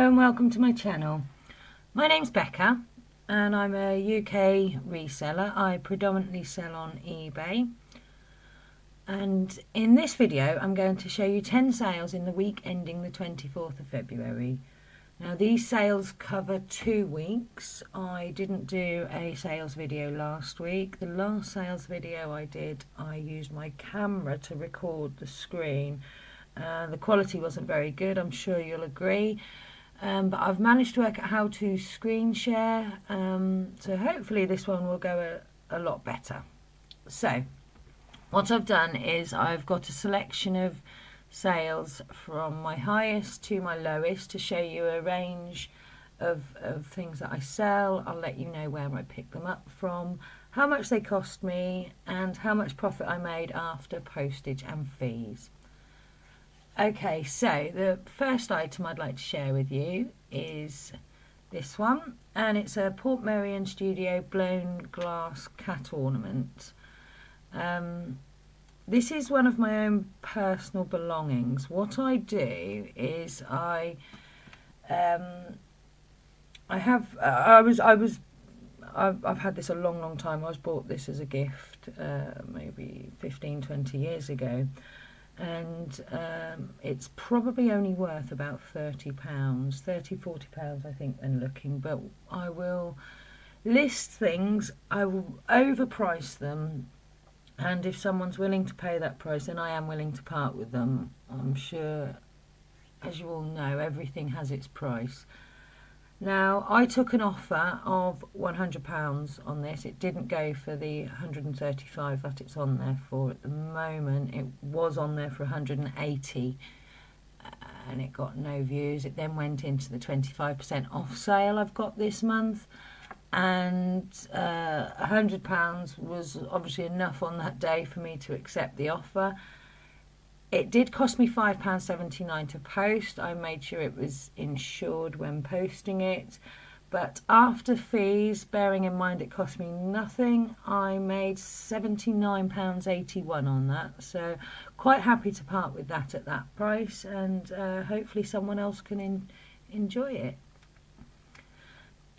and welcome to my channel. My name's Becca and I'm a UK reseller. I predominantly sell on eBay, and in this video I'm going to show you 10 sales in the week ending the 24th of February. Now these sales cover 2 weeks. I didn't do a sales video last week. The last sales video I did, I used my camera to record the screen. The quality wasn't very good, I'm sure you'll agree. But I've managed to work out how to screen share, so hopefully this one will go a lot better. So what I've done is I've got a selection of sales from my highest to my lowest to show you a range of things that I sell. I'll let you know where I pick them up from, how much they cost me, and how much profit I made after postage and fees. Okay, so the first item I'd like to share with you is this one, and it's a Port Merion Studio blown glass cat ornament. This is one of my own personal belongings. What I do is I've had this a long time. I was bought this as a gift maybe 15-20 years ago. And it's probably only worth about £30, £40 I think when looking, but I will list things, I will overprice them, and if someone's willing to pay that price, then I am willing to part with them. I'm sure, as you all know, everything has its price. Now, I took an offer of £100 on this. It didn't go for the 135 that it's on there for at the moment. It was on there for 180 and it got no views. It then went into the 25% off sale I've got this month, and £100 was obviously enough on that day for me to accept the offer. It did cost me £5.79 to post. I made sure it was insured when posting it. But after fees, bearing in mind it cost me nothing, I made £79.81 on that. So quite happy to part with that at that price, and hopefully someone else can enjoy it.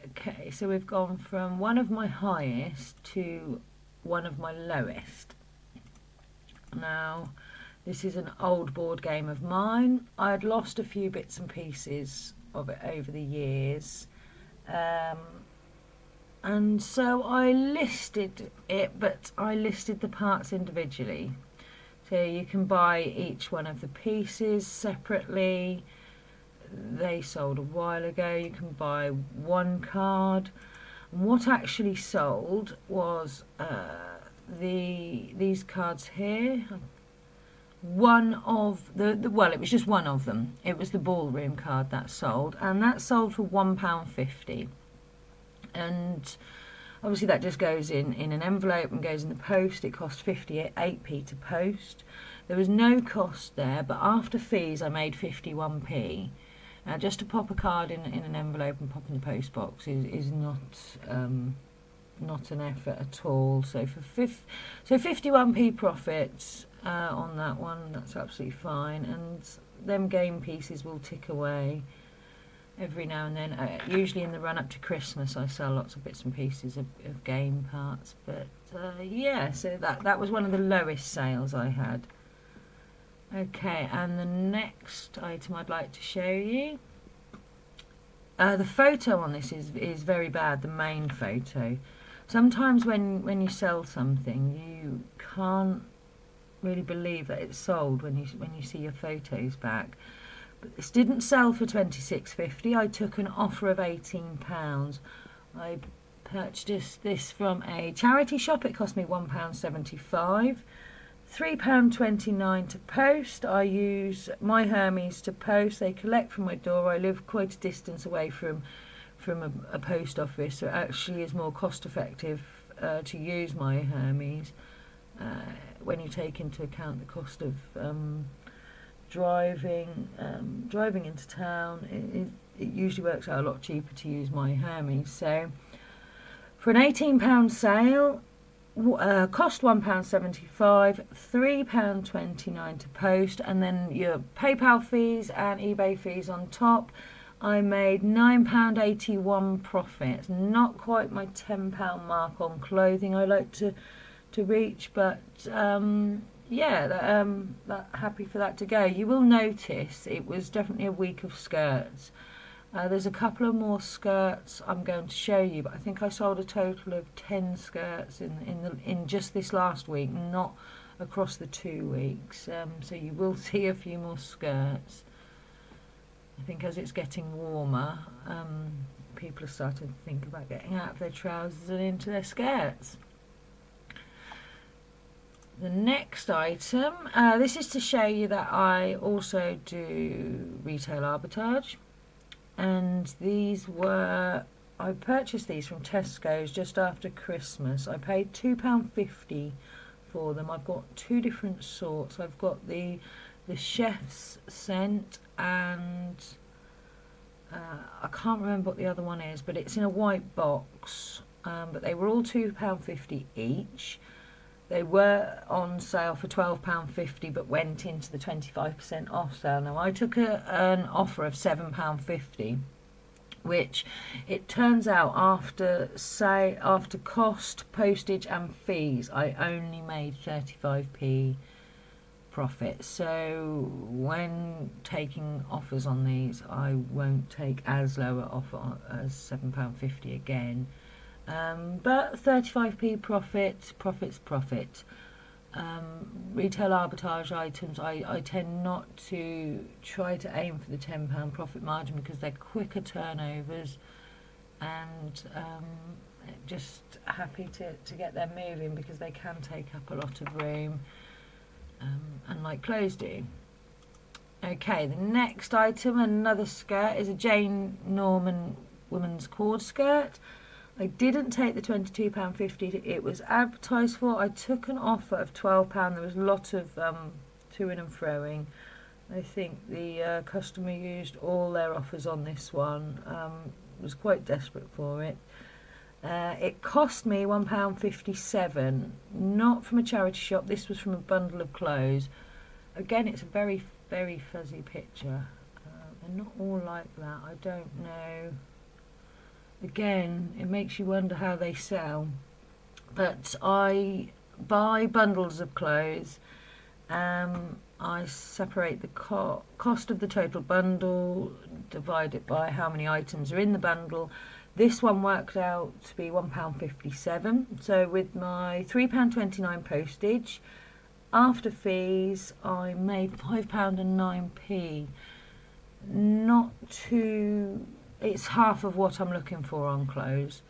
Okay, so we've gone from one of my highest to one of my lowest. Now, this is an old board game of mine. I had lost a few bits and pieces of it over the years, and so I listed it, but I listed the parts individually. So you can buy each one of the pieces separately. They sold a while ago. You can buy one card. And what actually sold was these cards here. One of well, it was just one of them. It was the ballroom card that sold, and that sold for £1.50. And obviously that just goes in an envelope and goes in the post. It cost 58p to post. There was no cost there, but after fees I made 51p. Now just to pop a card in an envelope and pop in the post box is not an effort at all. So for 51p profits on that one, that's absolutely fine. And them game pieces will tick away every now and then. Usually in the run up to Christmas I sell lots of bits and pieces of game parts. But yeah, so that was one of the lowest sales I had. Okay, and the next item I'd like to show you, the photo on this is very bad, the main photo. Sometimes when you sell something, you can't really believe that it's sold when you see your photos back. But this didn't sell for £26.50. I took an offer of £18. I purchased this from a charity shop. It cost me £1.75. £3.29 to post. I use my Hermes to post. They collect from my door. I live quite a distance away from a post office, so it actually is more cost effective to use my Hermes when you take into account the cost of driving into town. It usually works out a lot cheaper to use my Hermes. So for an £18 sale, cost £1.75, £3.29 to post, and then your PayPal fees and eBay fees on top. I made £9.81 profit. Not quite my £10 mark on clothing I like to reach, but yeah, happy for that to go. You will notice it was definitely a week of skirts. There's a couple of more skirts I'm going to show you, but I think I sold a total of 10 skirts in just this last week, not across the 2 weeks. So you will see a few more skirts. I think as it's getting warmer, people are starting to think about getting out of their trousers and into their skirts. The next item, this is to show you that I also do retail arbitrage, and I purchased these from Tesco's just after Christmas. I paid £2.50 for them. I've got two different sorts. I've got the chef's scent, and I can't remember what the other one is, but it's in a white box, but they were all £2.50 each. They were on sale for £12.50 but went into the 25% off sale. Now I took an offer of £7.50, which it turns out after cost, postage and fees, I only made 35p profit. So when taking offers on these, I won't take as low an offer as £7.50 again. But 35p profit's profit. Retail arbitrage items, I tend not to try to aim for the £10 profit margin because they're quicker turnovers, and just happy to get them moving because they can take up a lot of room, unlike clothes do. Okay, the next item, another skirt, is a Jane Norman women's cord skirt. I didn't take the £22.50 it was advertised for. I took an offer of £12. There was a lot of to-ing and fro-ing. I think the customer used all their offers on this one. Was quite desperate for it. It cost me £1.57, not from a charity shop. This was from a bundle of clothes. Again, it's a very, very fuzzy picture. They're not all like that. I don't know. Again, it makes you wonder how they sell. But I buy bundles of clothes. I separate the cost of the total bundle, divide it by how many items are in the bundle. This one worked out to be £1.57. So with my £3.29 postage, after fees, I made £5.09. Not too... It's half of what I'm looking for on clothes,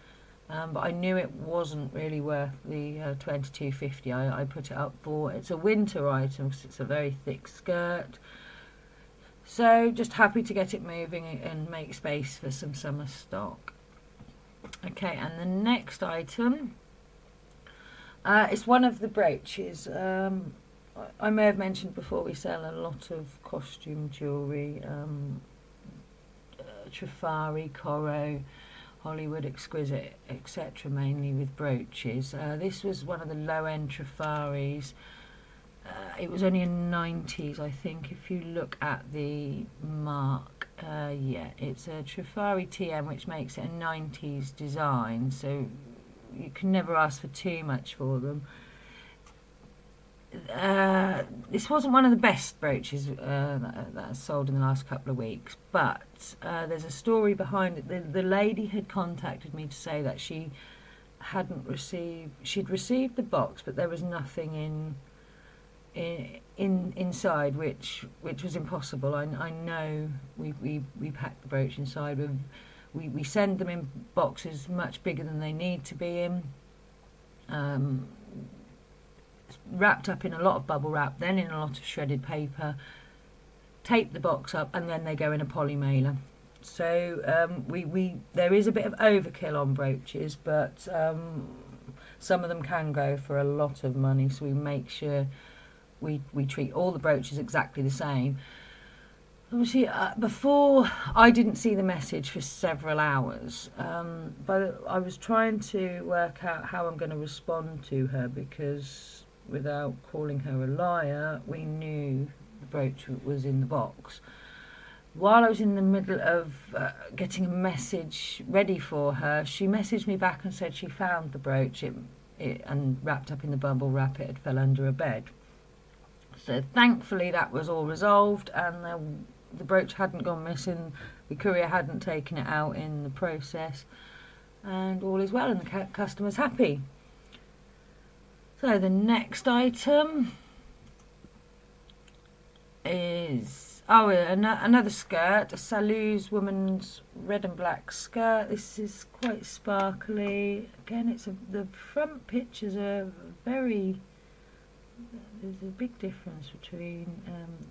but I knew it wasn't really worth the £22.50 I put it up for. It's a winter item because it's a very thick skirt, so just happy to get it moving and make space for some summer stock. Okay, and the next item is one of the brooches. I may have mentioned before, we sell a lot of costume jewellery, Trifari, Coro, Hollywood Exquisite, etc., mainly with brooches. This was one of the low-end Trifaris. It was only in 90s, I think, if you look at the mark. Yeah, it's a Trifari TM, which makes it a 90s design, so you can never ask for too much for them. This wasn't one of the best brooches that I sold in the last couple of weeks, but there's a story behind it. The lady had contacted me to say that she'd received the box, but there was nothing inside, which was impossible. I know we packed the brooch inside. We send them in boxes much bigger than they need to be in. Wrapped up in a lot of bubble wrap, then in a lot of shredded paper, tape the box up, and then they go in a poly mailer. So there is a bit of overkill on brooches, but some of them can go for a lot of money, so we make sure we treat all the brooches exactly the same. Obviously, before, I didn't see the message for several hours, but I was trying to work out how I'm going to respond to her, because without calling her a liar, we knew the brooch was in the box. while I was in the middle of getting a message ready for her, she messaged me back and said she found the brooch and wrapped up in the bubble wrap, it had fell under a bed. So thankfully that was all resolved, and the brooch hadn't gone missing, the courier hadn't taken it out in the process, and all is well and the customer's happy. So the next item is another skirt, a Salus woman's red and black skirt. This is quite sparkly. Again, the front pictures are there's a big difference between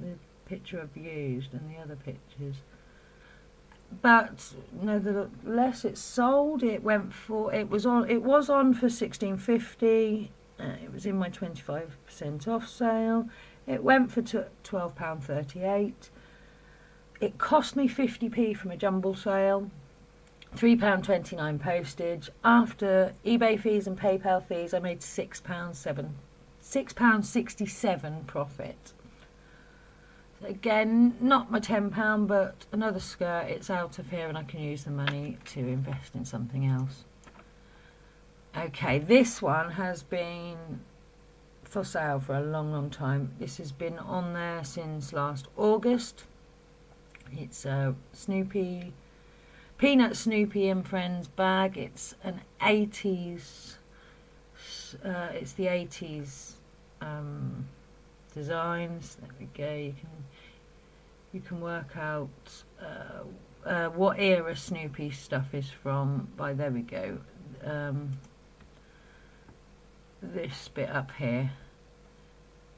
the picture I've used and the other pictures. But nevertheless, it's sold. It was on for £16.50. It was in my 25% off sale. It went for £12.38. It cost me 50p from a jumble sale, £3.29 postage. After eBay fees and PayPal fees, I made £6.67 profit. Again, not my £10, but another skirt. It's out of here and I can use the money to invest in something else. Okay, this one has been for sale for a long time. This has been on there since last August. It's a Peanut Snoopy and Friends bag. It's an 80s, it's the 80s designs. There we go. You can work out what era Snoopy stuff is from by, there we go, this bit up here,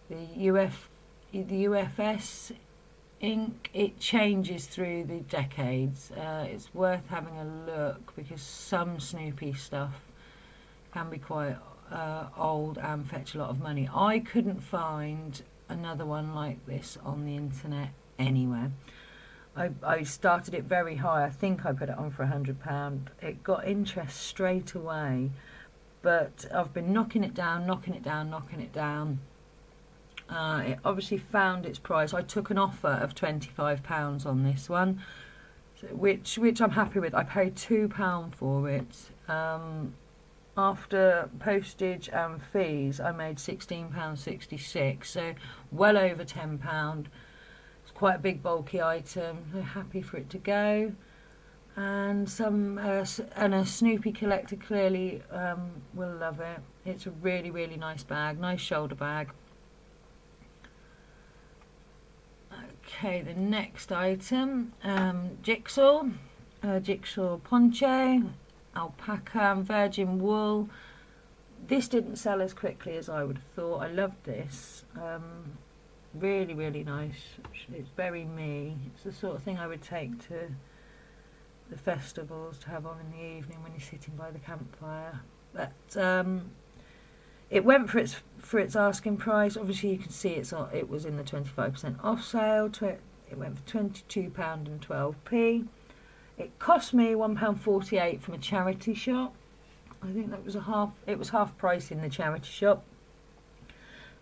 the UFS ink. It changes through the decades. It's worth having a look because some Snoopy stuff can be quite old and fetch a lot of money. I couldn't find another one like this on the internet anywhere. I started it very high. I think I put it on for £100. It got interest straight away, but I've been knocking it down. It obviously found its price. I took an offer of £25 on this one, which I'm happy with. I paid £2 for it. After postage and fees, I made £16.66, so well over £10. It's quite a big bulky item. I'm happy for it to go. And a Snoopy collector clearly will love it. It's a really nice bag, nice shoulder bag. Okay, the next item, jigsaw poncho, alpaca and virgin wool. This didn't sell as quickly as I would have thought. I loved this. Really nice. It's very me. It's the sort of thing I would take to the festivals to have on in the evening when you're sitting by the campfire. But it went for its asking price. Obviously you can see it was in the 25% off sale. It went for £22.12. It cost me £1.48 from a charity shop. I think that was half price in the charity shop.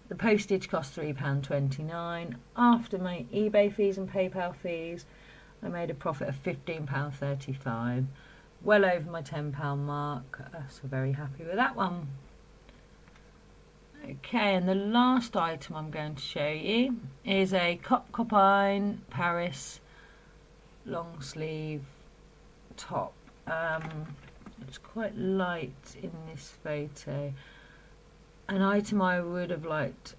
The postage cost £3.29. After my eBay fees and PayPal fees, I made a profit of £15.35. Well over my £10 mark. So very happy with that one. Okay, and the last item I'm going to show you is a Copine Paris long sleeve top. It's quite light in this photo. An item I would have liked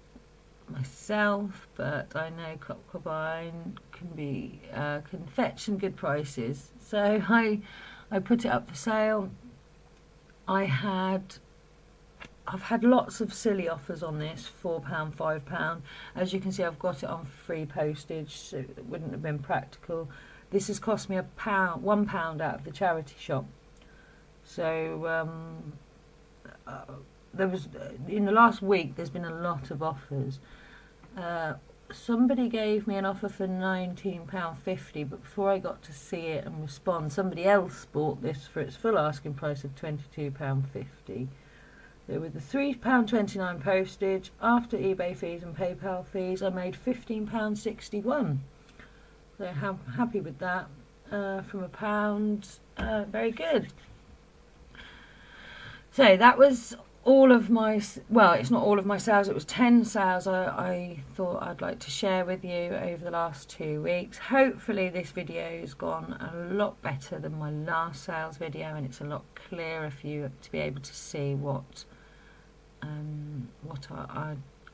myself, but I know Copine can fetch some good prices. So I put it up for sale. I've had lots of silly offers on this, £4, £5. As you can see, I've got it on free postage, so it wouldn't have been practical. This has cost me £1 out of the charity shop. So in the last week there's been a lot of offers. Somebody gave me an offer for £19.50, but before I got to see it and respond, somebody else bought this for its full asking price of £22.50. So with the £3.29 postage, after eBay fees and PayPal fees, I made £15.61. So happy with that. From £1, very good. So that was all of my, well, it's not all of my sales, it was 10 sales I thought I'd like to share with you over the last 2 weeks. Hopefully this video has gone a lot better than my last sales video, and it's a lot clearer for you to be able to see what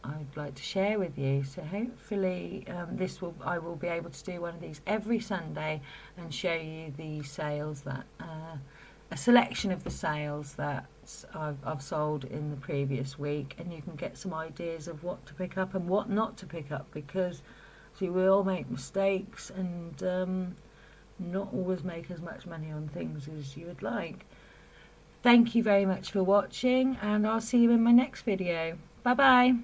I'd like to share with you. So hopefully I will be able to do one of these every Sunday and show you the sales that a selection of the sales that I've sold in the previous week, and you can get some ideas of what to pick up and what not to pick up, because you will make mistakes and not always make as much money on things as you would like. Thank you very much for watching, and I'll see you in my next video. Bye bye.